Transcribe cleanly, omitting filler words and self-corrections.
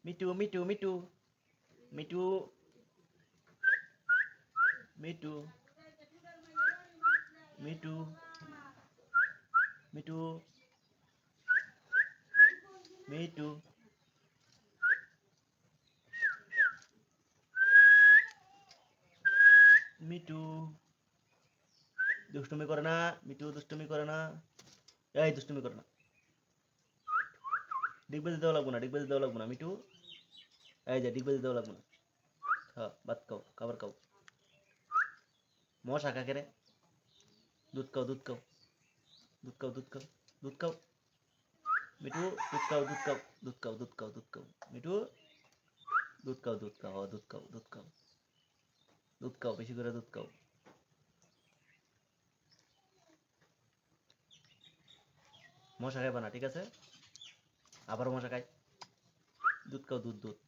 me too Mitu Mitu Mitu Mitu Mitu Mitu Mitu Mitu দুষ্টুমি করে না, মিটু দুষ্টুমি করে না, এই দুষ্টুমি করে না, ডিগবাজি দেওয়া লাগবো না, ডিগবাজি দেওয়া লাগবো না মিটু, এই যে ডিগবাজি দেওয়া লাগবো না, হ্যাঁ ভাত খাও, খাবার খাও, মশা কাকে রে, দুধ খাও দুধ খাও দুধ খাও দুধ খাও দুধ খাও মিটু, দুধ খাও দুধ খাও দুধ খাও দুধ খাও দুধ খাও মিটু, দুধ খাও দুধ খাও, দুধ খাও দুধ খাও দুধ খাও, বেশি করে দুধ খাও, মশা খাইবা না ঠিক আছে, আবার মশা খাই, দুধ খাও দুধ দুধ